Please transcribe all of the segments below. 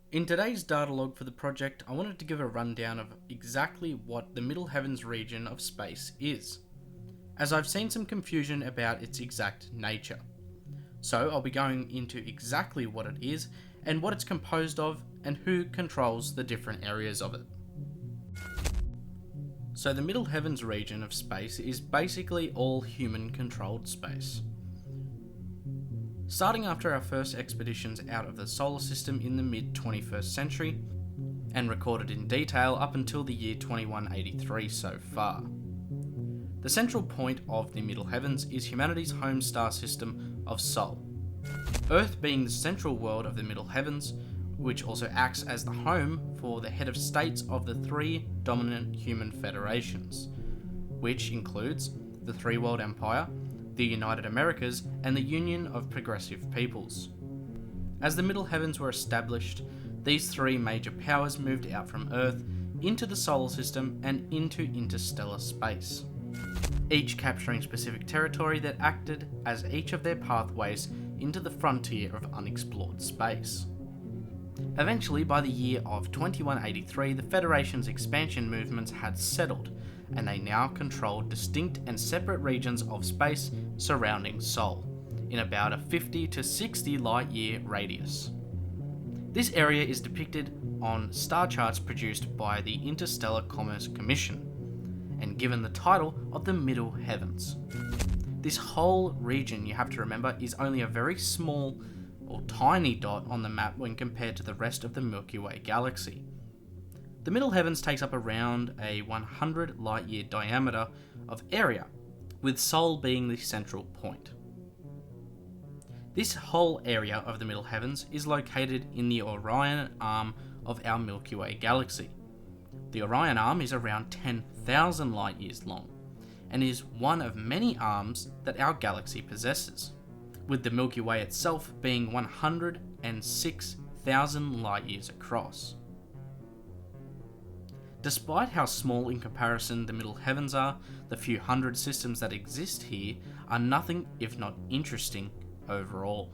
In today's data log for the project, I wanted to give a rundown of exactly what the Middle Heavens region of space is, as I've seen some confusion about its exact nature. So I'll be going into exactly what it is, and what it's composed of, and who controls the different areas of it. So the Middle Heavens region of space is basically all human-controlled space. Starting after our first expeditions out of the solar system in the mid-21st century, and recorded in detail up until the year 2183 so far. The central point of the Middle Heavens is humanity's home star system of Sol, Earth being the central world of the Middle Heavens, which also acts as the home for the head of states of the three dominant human federations, which includes the Three World Empire, the United Americas, and the Union of Progressive Peoples. As the Middle Heavens were established, these three major powers moved out from Earth into the solar system and into interstellar space, each capturing specific territory that acted as each of their pathways into the frontier of unexplored space. Eventually, by the year of 2183, the Federation's expansion movements had settled, and they now controlled distinct and separate regions of space surrounding Sol, in about a 50 to 60 light-year radius. This area is depicted on star charts produced by the Interstellar Commerce Commission, and given the title of the Middle Heavens. This whole region, you have to remember, is only a very small or tiny dot on the map when compared to the rest of the Milky Way galaxy. The Middle Heavens takes up around a 100 light-year diameter of area, with Sol being the central point. This whole area of the Middle Heavens is located in the Orion arm of our Milky Way galaxy. The Orion arm is around 10,000 light-years long, and is one of many arms that our galaxy possesses, with the Milky Way itself being 106,000 light-years across. Despite how small in comparison the Middle Heavens are, the few hundred systems that exist here are nothing if not interesting overall.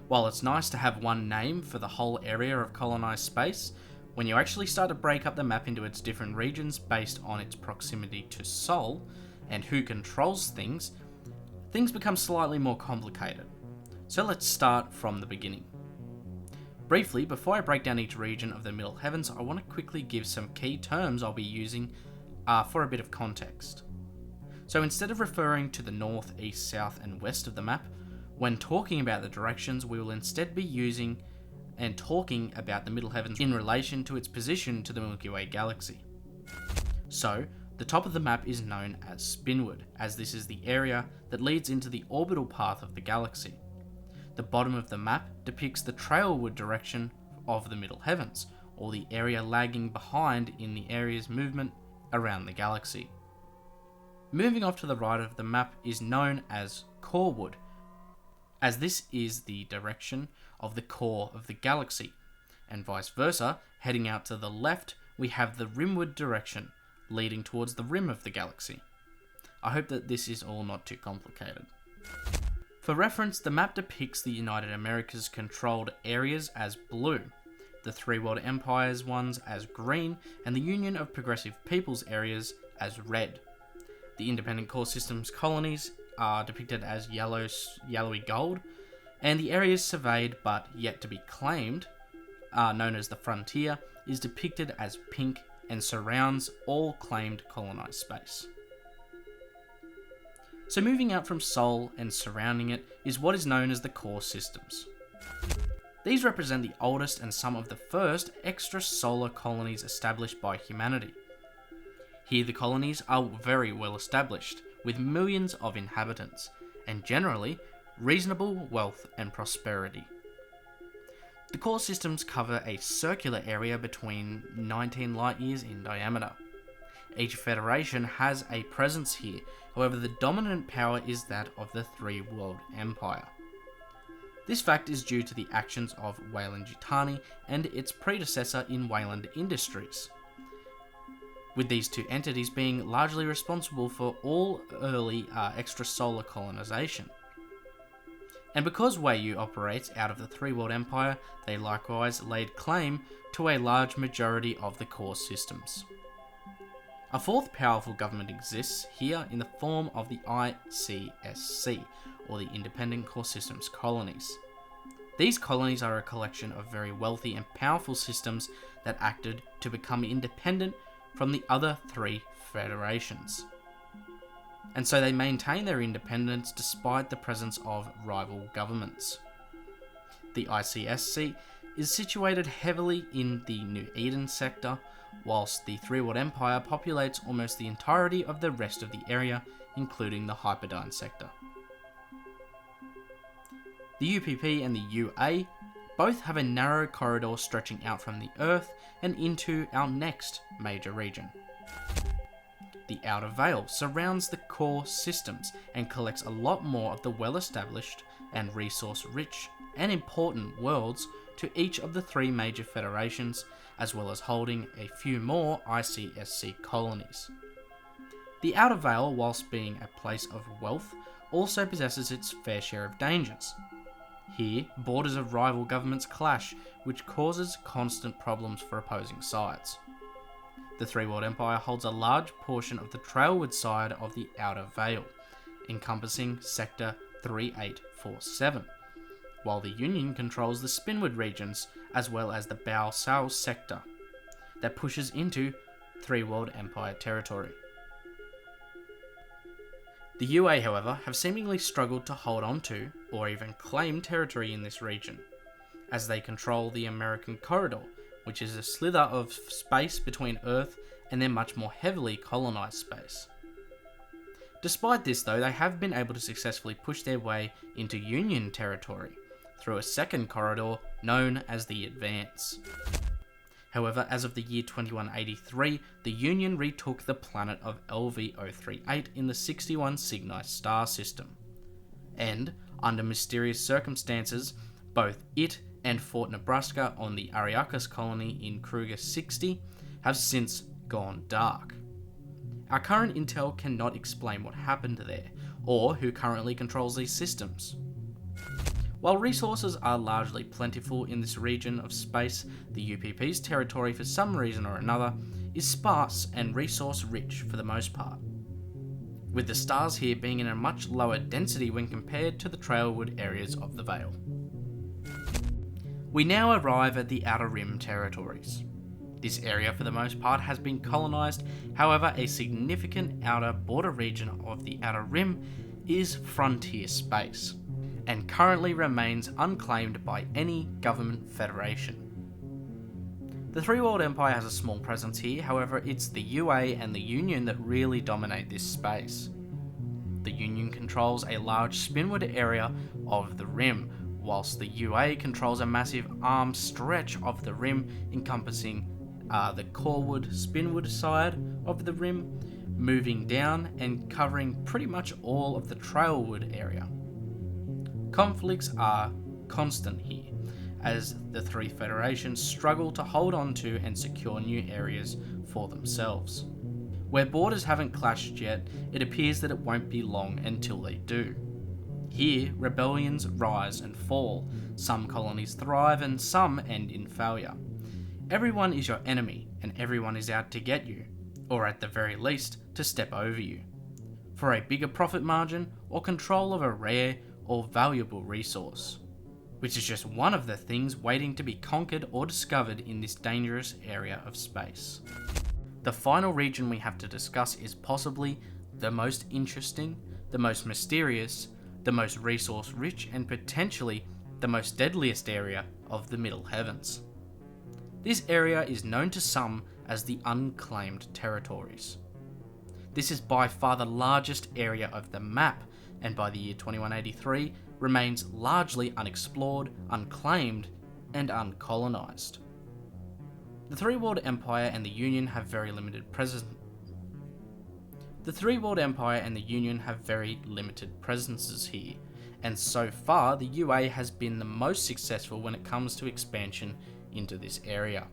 While it's nice to have one name for the whole area of colonized space, when you actually start to break up the map into its different regions based on its proximity to Sol and who controls things become slightly more complicated. So let's start from the beginning. Briefly, before I break down each region of the Middle Heavens, I want to quickly give some key terms I'll be using for a bit of context. So instead of referring to the north, east, south, and west of the map, when talking about the directions, we will instead be using and talking about the Middle Heavens in relation to its position to the Milky Way galaxy. So, the top of the map is known as spinward, as this is the area that leads into the orbital path of the galaxy. The bottom of the map depicts the trailward direction of the Middle Heavens, or the area lagging behind in the area's movement around the galaxy. Moving off to the right of the map is known as coreward, as this is the direction of the core of the galaxy, and vice versa, heading out to the left, we have the rimward direction, leading towards the rim of the galaxy. I hope that this is all not too complicated. For reference, the map depicts the United Americas controlled areas as blue, the Three World Empires ones as green, and the Union of Progressive Peoples areas as red. The Independent Core Systems colonies are depicted as yellowy gold, and the areas surveyed but yet to be claimed, known as the frontier, is depicted as pink and surrounds all claimed colonized space. So moving out from Sol and surrounding it is what is known as the core systems. These represent the oldest and some of the first extrasolar colonies established by humanity. Here the colonies are very well established, with millions of inhabitants, and generally reasonable wealth and prosperity. The core systems cover a circular area between 19 light-years in diameter. Each federation has a presence here, however the dominant power is that of the Three World Empire. This fact is due to the actions of Weyland-Yutani and its predecessor in Weyland Industries. with these two entities being largely responsible for all early extrasolar colonization. And because Wei operates out of the Three World Empire, they likewise laid claim to a large majority of the core systems. A fourth powerful government exists here in the form of the ICSC, or the Independent Core Systems Colonies. These colonies are a collection of very wealthy and powerful systems that acted to become independent from the other three federations. And so they maintain their independence despite the presence of rival governments. The ICSC is situated heavily in the New Eden sector, whilst the Three World Empire populates almost the entirety of the rest of the area, including the Hyperdyne sector. The UPP and the UA both have a narrow corridor stretching out from the Earth and into our next major region. The Outer Veil surrounds the core systems and collects a lot more of the well-established and resource-rich and important worlds to each of the three major federations, as well as holding a few more ICSC colonies. The Outer Veil, whilst being a place of wealth, also possesses its fair share of dangers. Here, borders of rival governments clash, which causes constant problems for opposing sides. The Three World Empire holds a large portion of the trailward side of the Outer Veil, encompassing Sector 3847, while the Union controls the Spinward regions, as well as the Bao Sao sector, that pushes into Three World Empire territory. The UA, however, have seemingly struggled to hold on to, or even claim territory in this region, as they control the American Corridor, which is a slither of space between Earth and their much more heavily colonised space. Despite this though, they have been able to successfully push their way into Union territory through a second corridor known as the Advance. However, as of the year 2183, the Union retook the planet of LV-038 in the 61 Cygni star system, and, under mysterious circumstances, both it and Fort Nebraska on the Ariakas colony in Kruger 60 have since gone dark. Our current intel cannot explain what happened there, or who currently controls these systems. While resources are largely plentiful in this region of space, the UPP's territory for some reason or another is sparse and resource rich for the most part, with the stars here being in a much lower density when compared to the trailward areas of the Veil. We now arrive at the Outer Rim territories. This area for the most part has been colonised, however a significant outer border region of the Outer Rim is frontier space, and currently remains unclaimed by any government federation. The Three World Empire has a small presence here, however it's the UA and the Union that really dominate this space. The Union controls a large spinward area of the Rim, whilst the UA controls a massive arm stretch of the Rim encompassing the coreward spinward side of the Rim, moving down and covering pretty much all of the trailward area. Conflicts are constant here, as the three federations struggle to hold on to and secure new areas for themselves. Where borders haven't clashed yet, it appears that it won't be long until they do. Here, rebellions rise and fall, some colonies thrive and some end in failure. Everyone is your enemy, and everyone is out to get you, or at the very least, to step over you, for a bigger profit margin or control of a rare or valuable resource, which is just one of the things waiting to be conquered or discovered in this dangerous area of space. The final region we have to discuss is possibly the most interesting, the most mysterious, the most resource-rich, and potentially the most deadliest area of the Middle Heavens. This area is known to some as the Unclaimed Territories. This is by far the largest area of the map, and by the year 2183 remains largely unexplored, unclaimed, and uncolonised. The Three World Empire and the Union have very limited presences here, and so far the UA has been the most successful when it comes to expansion into this area.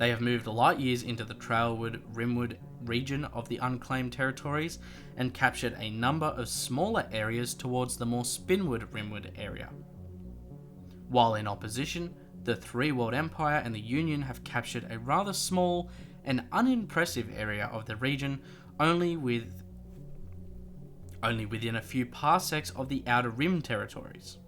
They have moved light years into the Trailwood-Rimwood region of the unclaimed territories and captured a number of smaller areas towards the more Spinwood-Rimwood area. While in opposition, the Three World Empire and the Union have captured a rather small and unimpressive area of the region, only within a few parsecs of the Outer Rim territories.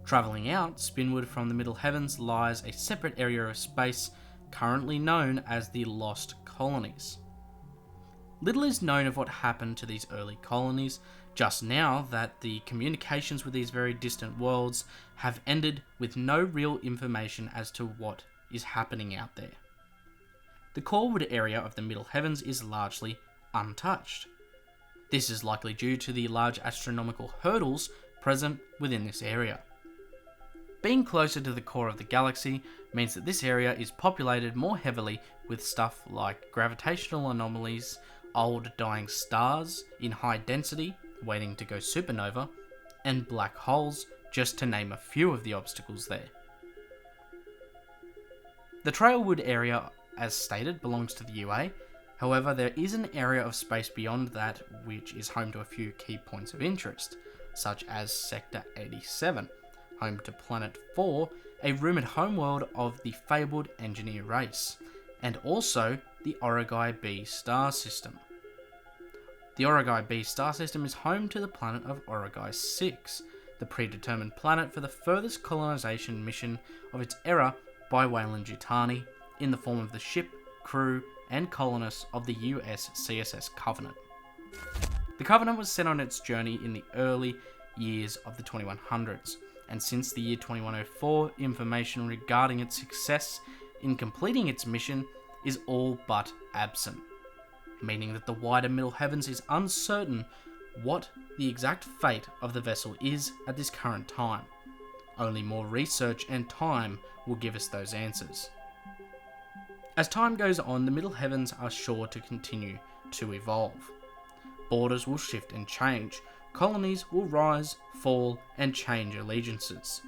Travelling out Spinwood from the Middle Heavens lies a separate area of space currently known as the Lost Colonies. Little is known of what happened to these early colonies, just now that the communications with these very distant worlds have ended with no real information as to what is happening out there. The Corewood area of the Middle Heavens is largely untouched. This is likely due to the large astronomical hurdles present within this area. Being closer to the core of the galaxy means that this area is populated more heavily with stuff like gravitational anomalies, old dying stars in high density waiting to go supernova, and black holes, just to name a few of the obstacles there. The Trailwood area, as stated, belongs to the UA. However, there is an area of space beyond that which is home to a few key points of interest, such as Sector 87, home to Planet 4, a rumoured homeworld of the fabled engineer race, and also the Origai B star system. The Origai B star system is home to the planet of Origai 6, the predetermined planet for the furthest colonisation mission of its era by Weyland-Yutani, in the form of the ship, crew, and colonists of the US CSS Covenant. The Covenant was sent on its journey in the early years of the 2100s, and since the year 2104, information regarding its success in completing its mission is all but absent, meaning that the wider Middle Heavens is uncertain what the exact fate of the vessel is at this current time. Only more research and time will give us those answers. As time goes on, the Middle Heavens are sure to continue to evolve. Borders will shift and change. Colonies will rise, fall, and change allegiances.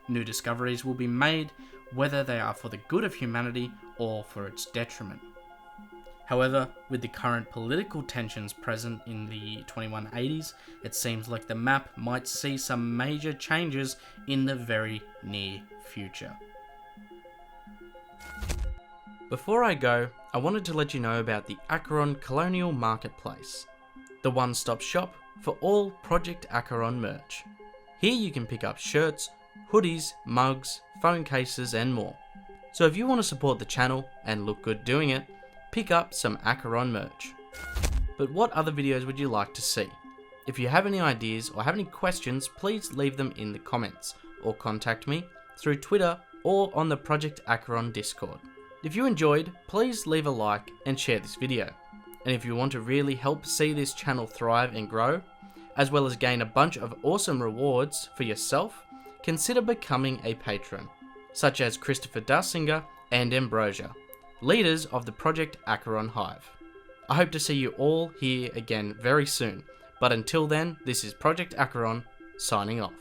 New discoveries will be made, whether they are for the good of humanity or for its detriment. However, with the current political tensions present in the 2180s, it seems like the map might see some major changes in the very near future. Before I go, I wanted to let you know about the ACHERON Colonial Marketplace, the one-stop shop for all Project ACHERON merch. Here you can pick up shirts, hoodies, mugs, phone cases and more. So if you want to support the channel and look good doing it, pick up some ACHERON merch. But what other videos would you like to see? If you have any ideas or have any questions, please leave them in the comments or contact me through Twitter or on the Project ACHERON Discord. If you enjoyed, please leave a like and share this video. And if you want to really help see this channel thrive and grow, as well as gain a bunch of awesome rewards for yourself, consider becoming a patron, such as Christopher Dasinger and Ambrosia, leaders of the Project ACHERON Hive. I hope to see you all here again very soon, but until then, this is Project ACHERON signing off.